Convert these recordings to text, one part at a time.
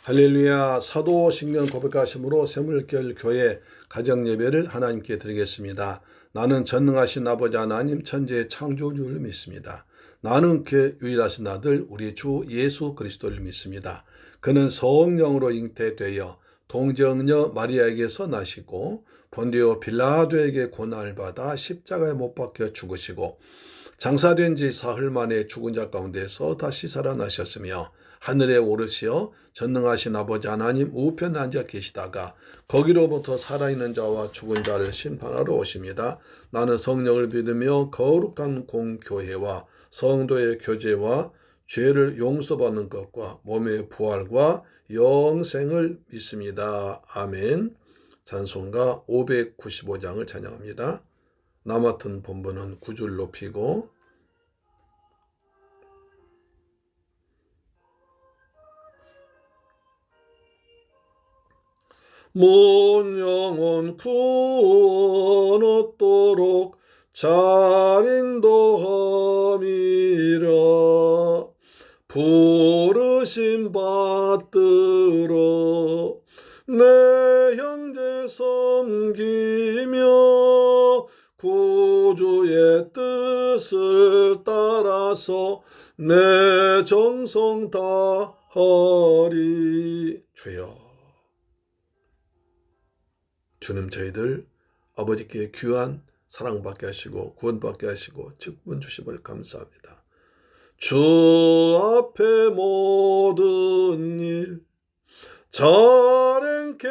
할렐루야. 사도신경 고백하심으로 새물결 교회 가정예배를 하나님께 드리겠습니다. 나는 전능하신 아버지 하나님 천지의 창조주를 믿습니다. 나는 그 유일하신 아들 우리 주 예수 그리스도를 믿습니다. 그는 성령으로 잉태되어 동정녀 마리아에게서 나시고 본디오 빌라도에게 고난을 받아 십자가에 못 박혀 죽으시고 장사된 지 사흘 만에 죽은 자 가운데서 다시 살아나셨으며 하늘에 오르시어 전능하신 아버지 하나님 우편에 앉아 계시다가 거기로부터 살아있는 자와 죽은 자를 심판하러 오십니다. 나는 성령을 믿으며 거룩한 공교회와 성도의 교제와 죄를 용서받는 것과 몸의 부활과 영생을 믿습니다. 아멘. 찬송가 595장을 찬양합니다. 나 맡은 본분은 9줄 높이고 먼 영혼 구원 얻도록 잘 인도함이라. 부르심 받들어 내 형제 섬기며 구주의 뜻을 따라서 내 정성 다하리. 주여, 주님 저희들 아버지께 귀한 사랑받게 하시고 구원받게 하시고 직분 주심을 감사합니다. 주 앞에 모든 일 잘 행케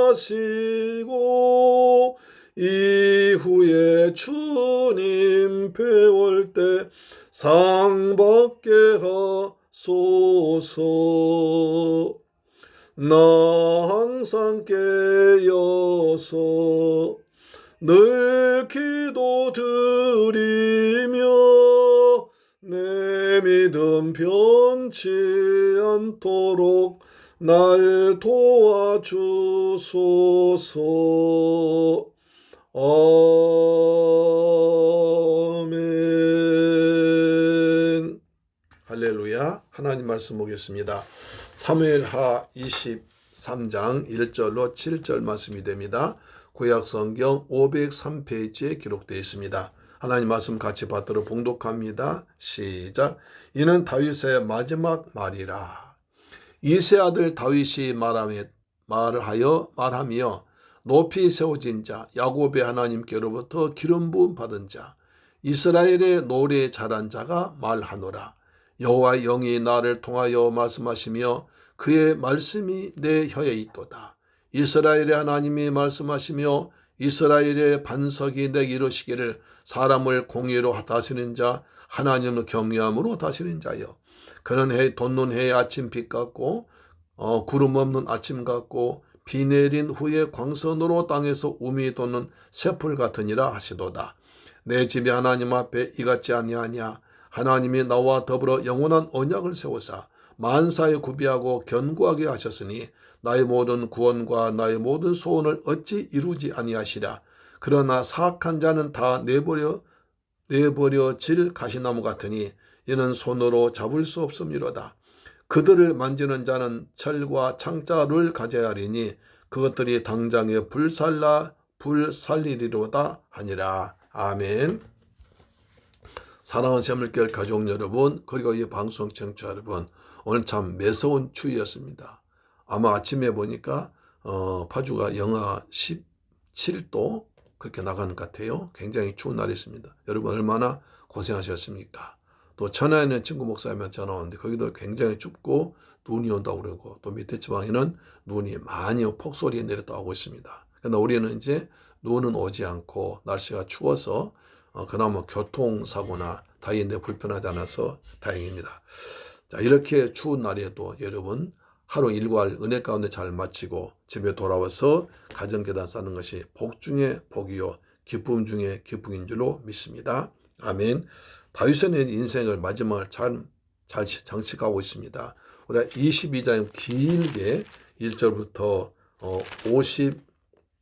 하시고 이후에 주님 배울 때 상 받게 하소서. 나 항상 깨어서 늘 기도드리며 내 믿음 변치 않도록 날 도와주소서. 아멘. 할렐루야. 하나님 말씀 보겠습니다. 사무엘하 23장 1절로 7절 말씀이 됩니다. 구약성경 503페이지에 기록되어 있습니다. 하나님 말씀 같이 받들어 봉독합니다. 시작. 이는 다윗의 마지막 말이라. 이세 아들 다윗이 말하며 높이 세워진 자 야곱의 하나님께로부터 기름 부음 받은 자 이스라엘의 노래 잘한 자가 말하노라. 여호와의 영이 나를 통하여 말씀하시며 그의 말씀이 내 혀에 있도다. 이스라엘의 하나님이 말씀하시며 이스라엘의 반석이 내게 이루시기를 사람을 공의로 다스리는 자 하나님을 경외함으로 다스리는 자여. 그는 돋는 해의 아침 빛 같고 구름 없는 아침 같고 비 내린 후에 광선으로 땅에서 우미 돋는 새풀 같으니라 하시도다. 내 집이 하나님 앞에 이같지 아니하냐. 하나님이 나와 더불어 영원한 언약을 세우사 만사에 구비하고 견고하게 하셨으니 나의 모든 구원과 나의 모든 소원을 어찌 이루지 아니하시랴. 그러나 사악한 자는 다 내버려질 가시나무 같으니 이는 손으로 잡을 수 없음이로다. 그들을 만지는 자는 철과 창자를 가져야 하리니 그것들이 당장에 불살리리로다 하니라. 아멘. 사랑하는 새물결 가족 여러분, 그리고 이 방송 청취자 여러분, 오늘 참 매서운 추위였습니다. 아마 아침에 보니까 파주가 영하 17도 그렇게 나가는 것 같아요. 굉장히 추운 날이었습니다. 여러분 얼마나 고생하셨습니까? 또 천안에 있는 친구 목사님한테 전화 왔는데 거기도 굉장히 춥고 눈이 온다고 그러고 또 밑에 지방에는 눈이 많이 폭설이 내렸다고 하고 있습니다. 그러나 우리는 이제 눈은 오지 않고 날씨가 추워서 그나마 교통사고나 다니는데 불편하지 않아서 다행입니다. 자, 이렇게 추운 날에도 여러분 하루 일과를 은혜 가운데 잘 마치고 집에 돌아와서 가정계단 쌓는 것이 복 중에 복이요 기쁨 중에 기쁨인 줄로 믿습니다. 아멘. 다윗의 인생을 마지막을 잘 장식하고 있습니다. 우리가 22장 길게 1절부터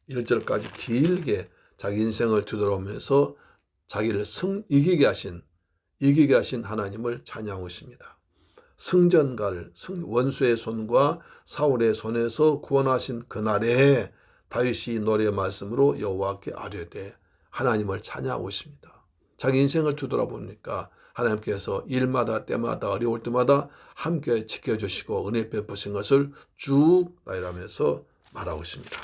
51절까지 길게 자기 인생을 뒤돌아오면서 자기를 이기게 하신 하나님을 찬양하고 있습니다. 승전갈 원수의 손과 사울의 손에서 구원하신 그날에 다윗이 노래 말씀으로 여호와께 아뢰되 하나님을 찬양하고 있습니다. 자기 인생을 뒤돌아보니까 하나님께서 일마다 때마다 어려울 때마다 함께 지켜주시고 은혜 베푸신 것을 쭉 나열하면서 말하고 있습니다.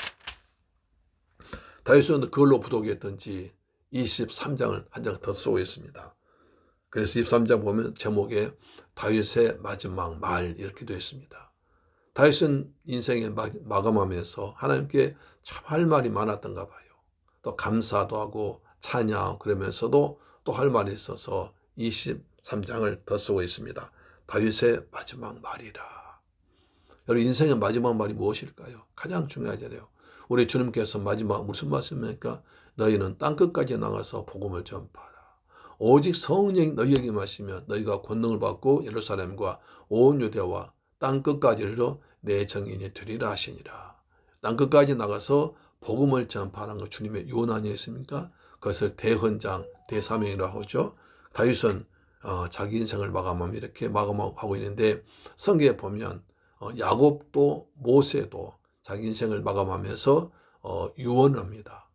다윗은 그걸로 부족했던지 23장을 한 장 더 쓰고 있습니다. 그래서 23장 보면 제목에 다윗의 마지막 말 이렇게 되어 있습니다. 다윗은 인생의 마감하면서 하나님께 참 할 말이 많았던가 봐요. 또 감사도 하고 찬양 그러면서도 또 할 말이 있어서 23장을 더 쓰고 있습니다. 다윗의 마지막 말이라. 여러분 인생의 마지막 말이 무엇일까요? 가장 중요하잖아요. 우리 주님께서 마지막 무슨 말씀입니까? 너희는 땅끝까지 나가서 복음을 전파하라. 오직 성령이 너희에게 마시면 너희가 권능을 받고 예루살렘과 온 유대와 땅끝까지로 내 정인이 되리라 하시니라. 땅끝까지 나가서 복음을 전파하는 것 주님의 요원 아니겠습니까? 그것을 대헌장, 대사명이라고 하죠. 다윗은 자기 인생을 마감하며 이렇게 마감하고 있는데 성경에 보면 야곱도 모세도 자기 인생을 마감하면서 유언합니다.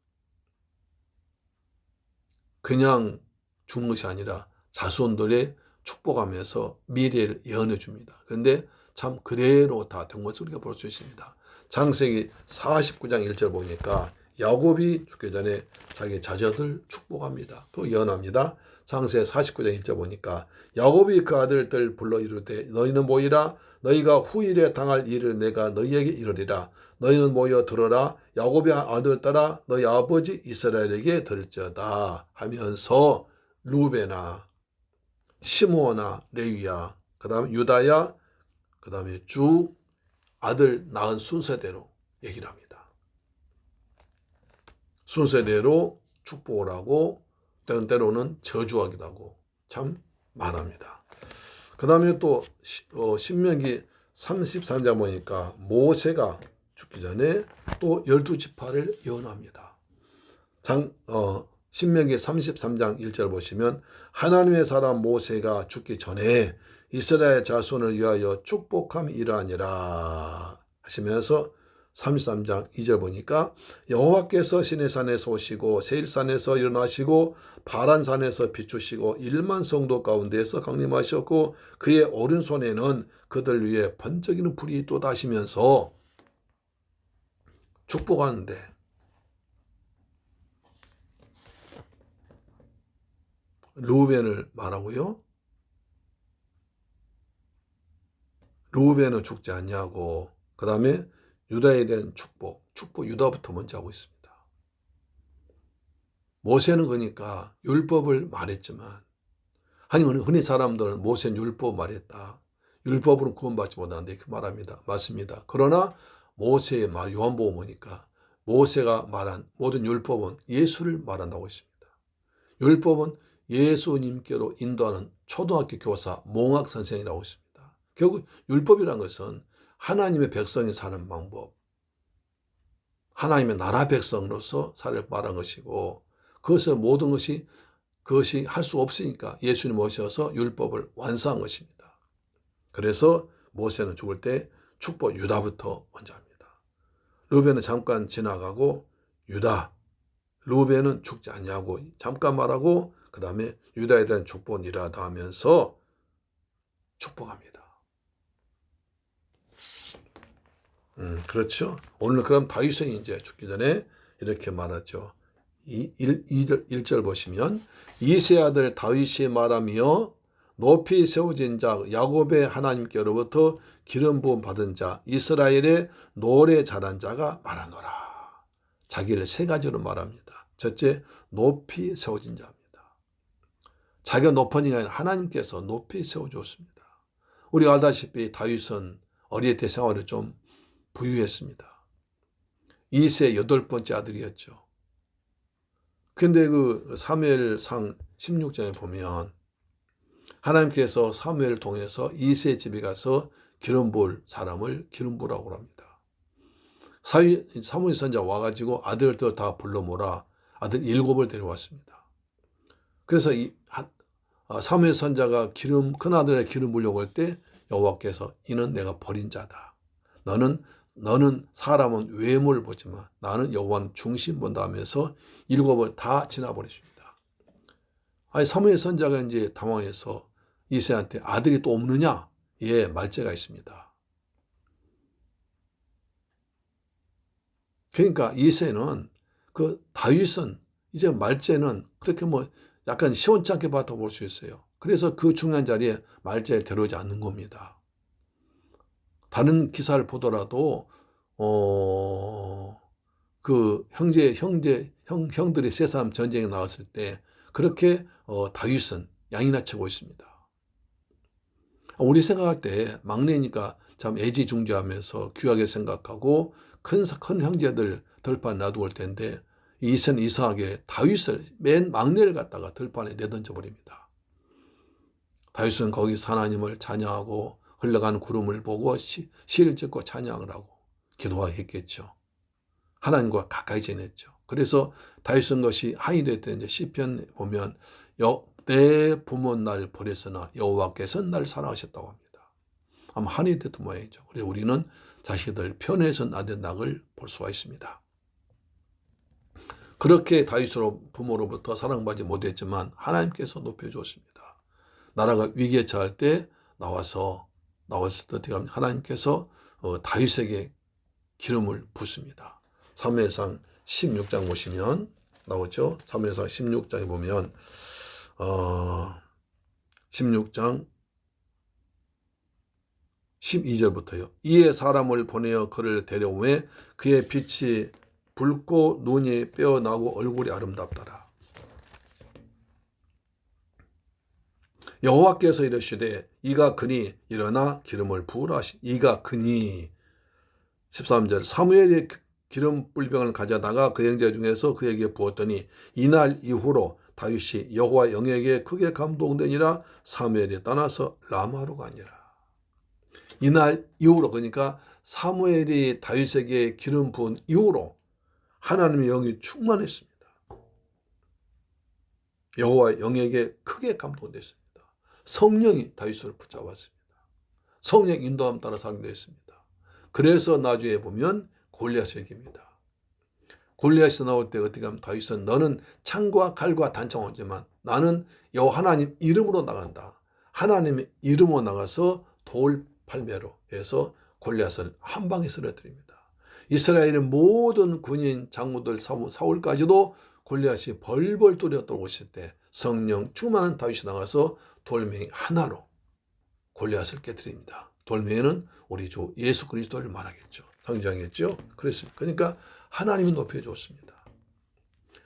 그냥 죽는 것이 아니라 자손들의 축복하면서 미래를 예언해 줍니다. 그런데 참 그대로 다 된 것을 우리가 볼 수 있습니다. 창세기 49장 1절 보니까 야곱이 죽기 전에 자기 자녀들 축복합니다. 또 예언합니다. 창세기 49장 1절 보니까 야곱이 그 아들들 불러 이르되 너희는 모이라 너희가 후일에 당할 일을 내가 너희에게 이르리라. 너희는 모여 들어라. 야곱의 아들 따라 너희 아버지 이스라엘에게 들을지어다 하면서 루베나 시므온아 레위야 그 다음에 유다야 그 다음에 쭉 아들 낳은 순서대로 얘기를 합니다. 순서대로 축복을 하고 때로는 저주하기도 하고 참 많합니다. 그 다음에 또 신명기 33장 보니까 모세가 죽기 전에 또 12지파를 예언합니다. 신명기 33장 1절 보시면 하나님의 사람 모세가 죽기 전에 이스라엘 자손을 위하여 축복함이 이러하니라 하시면서 33장 2절 보니까 여호와께서 시내산에서 오시고 세일산에서 일어나시고 바란산에서 비추시고 1만 성도 가운데에서 강림하셨고 그의 오른손에는 그들 위에 번쩍이는 불이 있도다 하시면서 축복하는데 르우벤을 말하고요. 르우벤은 죽지 않냐고 그 다음에 유다에 대한 축복 유다부터 먼저 하고 있습니다. 모세는 그러니까 율법을 말했지만 흔히 사람들은 모세는 율법 말했다. 율법으로 구원받지 못한다 이렇게 말합니다. 맞습니다. 그러나 모세의 말 요한복음 보니까 모세가 말한 모든 율법은 예수를 말한다고 했습니다. 율법은 예수님께로 인도하는 초등학교 교사 몽학 선생이라고 했습니다. 결국 율법이라는 것은 하나님의 백성이 사는 방법, 하나님의 나라 백성으로서 살을 말한 것이고 그것을 모든 그것이 할 수 없으니까 예수님 오셔서 율법을 완성한 것입니다. 그래서 모세는 죽을 때 축복 유다부터 먼저 합니다. 르우벤은 잠깐 지나가고 르우벤은 죽지 않냐고 잠깐 말하고 그 다음에 유다에 대한 축복은 이러하다 하면서 축복합니다. 그렇죠. 오늘 그럼 다윗은 이제 죽기 전에 이렇게 말하죠. 1절 보시면 이세 아들 다윗이 말하며 높이 세워진 자 야곱의 하나님께로부터 기름 부음 받은 자 이스라엘의 노래 잘한 자가 말하노라. 자기를 세 가지로 말합니다. 첫째, 높이 세워진 자입니다. 자기가 높은 이 아니라 하나님께서 높이 세워주었습니다. 우리가 알다시피 다윗은 어릴 때 생활을 좀 부유했습니다. 이세 8번째 아들이었죠. 근데 그 사무엘상 16장에 보면 하나님께서 사무엘을 통해서 이세 집에 가서 기름 부을 사람을 기름 부으라고 합니다. 사무엘 선지자 와가지고 아들들 다 불러 모아 아들 7을 데려왔습니다. 그래서 사무엘 선지자가 큰 아들의 기름 부으려고 할 때 여호와께서 이는 내가 버린 자다. 너는 사람은 외모를 보지만 나는 여호와는 중심 본다 하면서 7을 다 지나버렸습니다. 아니 사무엘 선지자가 이제 당황해서 이새한테 아들이 또 없느냐? 예, 말째가 있습니다. 그러니까 이새는 그 다윗은 이제 말째는 그렇게 뭐 약간 시원찮게 받아볼 수 있어요. 그래서 그 중요한 자리에 말째를 데려오지 않는 겁니다. 다른 기사를 보더라도 그 형들이 세 사람 전쟁에 나왔을 때 그렇게 다윗은 양이나 치고 있습니다. 우리 생각할 때 막내니까 참 애지중지하면서 귀하게 생각하고 큰 형제들 들판 놔두고 올 텐데 이새는 이상하게 다윗을 맨 막내를 갖다가 들판에 내던져 버립니다. 다윗은 거기서 하나님을 찬양하고 흘러가는 구름을 보고 시를 짓고 찬양을 하고 기도했겠죠. 하나님과 가까이 지냈죠. 그래서 다윗은 것이 한이 됐던 이제 시편 보면 내 부모 날 버렸으나 여호와께서는 날 사랑하셨다고 합니다. 아마 한이 됐던 모양이죠. 그래서 우리는 자식들 편해서는 안 된다는 걸 볼 수가 있습니다. 그렇게 다윗으로 부모로부터 사랑받지 못했지만 하나님께서 높여주었습니다. 나라가 위기에 처할 때 나왔을 때 어떻게 하면 하나님께서 다윗에게 기름을 붓습니다. 사무엘상 16장 보시면 나오죠. 사무엘상 16장에 보면 16장 12절부터요. 이에 사람을 보내어 그를 데려오매 그의 빛이 붉고 눈이 빼어나고 얼굴이 아름답더라. 여호와께서 이르시되 이가 그니 일어나 기름을 부으라 하시. 이가 그니 13절 사무엘이 기름 뿔병을 가져다가 그 형제 중에서 그에게 부었더니 이날 이후로 다윗이 여호와 영에게 크게 감동되니라. 사무엘이 떠나서 라마로 가니라. 이날 이후로 그러니까 사무엘이 다윗에게 기름 부은 이후로 하나님의 영이 충만했습니다. 여호와 영에게 크게 감동됐습니다. 성령이 다윗을 붙잡았습니다. 성령 인도함 따라 살게 됐습니다. 그래서 나중에 보면 골리앗에게입니다. 골리앗이 나올 때 어떻게 하면 다윗은 너는 창과 칼과 단창 오지만 나는 여호와 하나님 이름으로 나간다. 하나님의 이름으로 나가서 돌 팔매로 해서 골리앗을 한 방에 쓰러뜨립니다. 이스라엘의 모든 군인 장군들 사울까지도 골리앗이 벌벌 떨어 오실 때 성령 충만한 다윗이 나가서 돌멩이 하나로 골리앗을 깨뜨립니다. 돌멩이는 우리 주 예수 그리스도를 말하겠죠. 상징하겠죠. 그랬습니다. 그러니까 하나님이 높여주었습니다.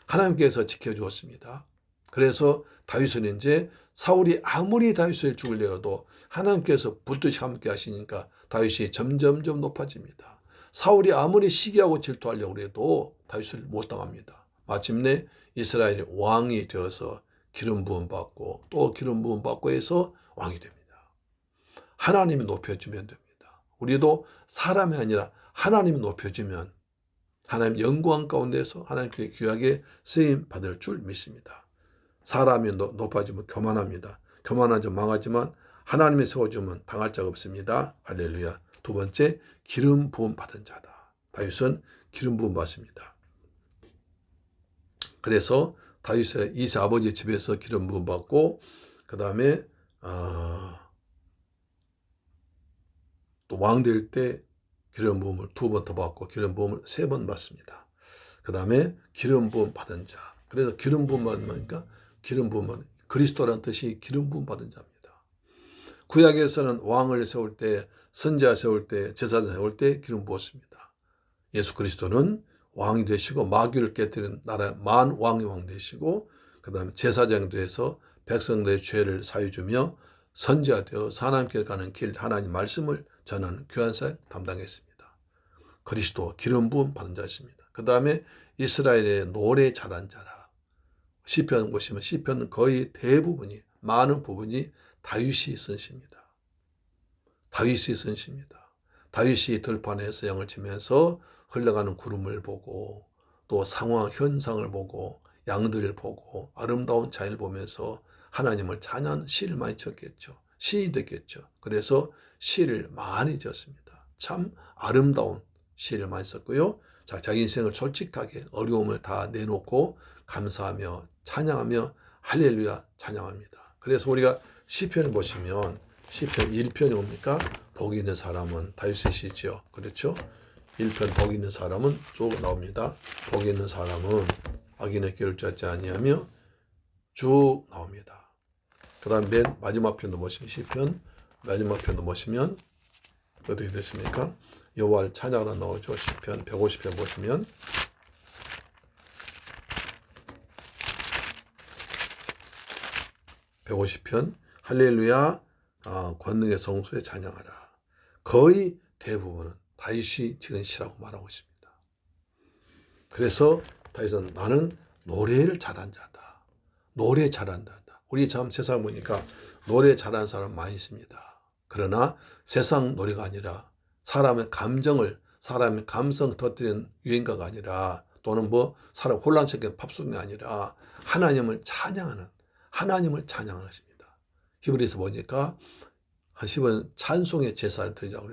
하나님께서 지켜주었습니다. 그래서 다윗은 이제 사울이 아무리 다윗을 죽이려도 하나님께서 붙듯이 함께 하시니까 다윗이 점점점 높아집니다. 사울이 아무리 시기하고 질투하려고 해도 다윗을 못 당합니다. 마침내 이스라엘의 왕이 되어서 기름 부음 받고 또 기름 부음 받고 해서 왕이 됩니다. 하나님이 높여주면 됩니다. 우리도 사람이 아니라 하나님이 높여주면 하나님 영광 가운데서 하나님께 귀하게 쓰임 받을 줄 믿습니다. 사람이 높아지면 교만합니다. 교만하지 망하지만 하나님이 세워주면 당할 자가 없습니다. 할렐루야. 두 번째, 기름 부음 받은 자다. 다윗은 기름 부음 받습니다. 그래서 다윗의 이세 아버지 집에서 기름 부음 받고 그 다음에 또 왕 될 때 기름 부음을 2번 더 받고 기름 부음을 3번 받습니다. 그 다음에 기름 부음 받은 자. 그래서 기름 부음 받으니까 기름 부음은 그리스도라는 뜻이 기름 부음 받은 자입니다. 구약에서는 왕을 세울 때, 선지자 세울 때, 제사장 세울 때 기름 부었습니다. 예수 그리스도는 왕이 되시고 마귀를 깨뜨리는 나라의 만왕의 왕 되시고 그 다음에 제사장 되어서 백성들의 죄를 사해주며 선지자 되어 하나님께 가는 길 하나님 말씀을 전하는 귀한 사역 담당했습니다. 그리스도 기름 부음 받은 자였습니다. 그 다음에 이스라엘의 노래 잘한 자라. 시편 보시면 시편은 거의 대부분이 많은 부분이 다윗이 쓴 시입니다. 다윗이 쓴 시입니다. 다윗이 들판에서 양을 치면서 흘러가는 구름을 보고 또 상황 현상을 보고 양들을 보고 아름다운 자연을 보면서 하나님을 찬양하는 시를 많이 쳤겠죠. 시인이 됐겠죠. 그래서 시를 많이 지었습니다. 참 아름다운 시를 많이 썼고요. 자, 자기 인생을 솔직하게 어려움을 다 내놓고 감사하며 찬양하며 할렐루야 찬양합니다. 그래서 우리가 시편을 보시면 시편 1편이 뭡니까? 복 있는 사람은 다윗의 시지요. 그렇죠? 1편 복 있는 사람은 쭉 나옵니다. 복 있는 사람은 악인의 길을 찾지 아니하며 쭉 나옵니다. 그 다음 맨 마지막 편도 보시면 시편 마지막 편도 보시면 어떻게 됐습니까? 여호와를 찬양하라 나오죠. 시편 150편 보시면 150편 할렐루야 권능의 성소에 찬양하라. 거의 대부분은 다윗이 지은 시라고 말하고 있습니다. 그래서 다윗은 나는 노래를 잘한 자다. 노래 잘한다. 우리 참 세상 보니까 노래 잘하는 사람 많이 있습니다. 그러나 세상 노래가 아니라 사람의 감정을 사람의 감성 터뜨리는 유행가가 아니라 또는 사람 혼란스럽게 팝송이 아니라 하나님을 찬양하는 것입니다. 히브리서 보니까 한 10원 찬송의 제사를 드리자고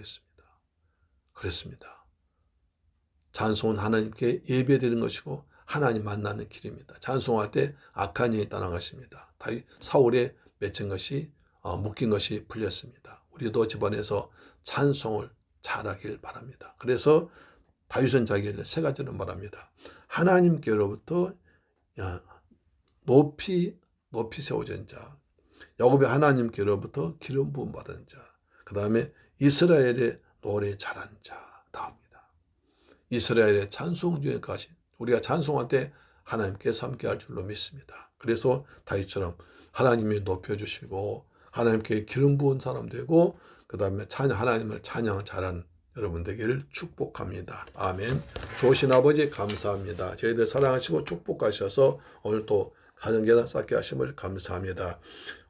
그랬습니다. 찬송은 하나님께 예배드리는 것이고 하나님 만나는 길입니다. 찬송할 때 악한 영이 떠나갔습니다. 사울에 맺힌 것이 묶인 것이 풀렸습니다. 우리도 집안에서 찬송을 잘하길 바랍니다. 그래서 다윗은 자기를 세 가지로 말합니다. 하나님께로부터 높이 세워진 자, 야곱의 하나님께로부터 기름 부음 받은 자, 그 다음에 이스라엘의 노래 잘한 자 나옵니다. 이스라엘의 찬송 중에 가신 우리가 찬송할 때 하나님께서 함께 할 줄로 믿습니다. 그래서 다윗처럼 하나님이 높여주시고 하나님께 기름 부은 사람 되고 그 다음에 하나님을 찬양 잘하는 여러분 되기를 축복합니다. 아멘. 좋으신 아버지 감사합니다. 저희들 사랑하시고 축복하셔서 오늘 또 가정계단 쌓게 하심을 감사합니다.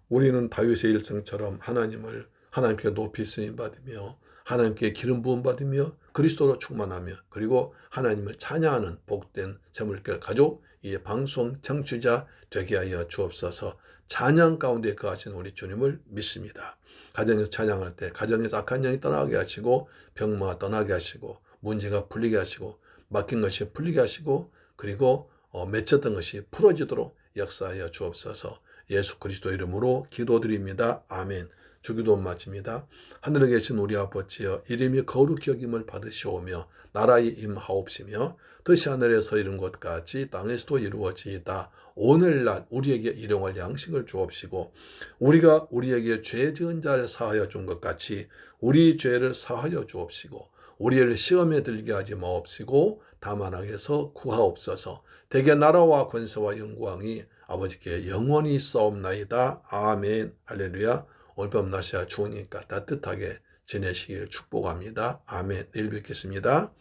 우리는 다윗의 일생처럼 하나님께 높이 쓰임받으며 하나님께 기름 부음 받으며 그리스도로 충만하며 그리고 하나님을 찬양하는 복된 재물결 가족 이 방송 청취자 되게 하여 주옵소서. 찬양 가운데 거하신 우리 주님을 믿습니다. 가정에서 찬양할 때 가정에서 악한 영이 떠나게 하시고 병마가 떠나게 하시고 문제가 풀리게 하시고 막힌 것이 풀리게 하시고 그리고 맺혔던 것이 풀어지도록 역사하여 주옵소서. 예수 그리스도 이름으로 기도드립니다. 아멘. 주기도 마칩니다. 하늘에 계신 우리 아버지여 이름이 거룩히 여김을 받으시오며 나라의 임하옵시며 뜻이 하늘에서 이룬 것 같이 땅에서도 이루어지이다. 오늘날 우리에게 일용할 양식을 주옵시고 우리가 우리에게 죄 지은 자를 사하여 준 것 같이 우리 죄를 사하여 주옵시고 우리를 시험에 들게 하지 마옵시고 다만 악에서 구하옵소서. 대개 나라와 권세와 영광이 아버지께 영원히 있사옵나이다. 아멘. 할렐루야. 오늘 밤 날씨가 추우니까 따뜻하게 지내시길 축복합니다. 아멘. 내일 뵙겠습니다.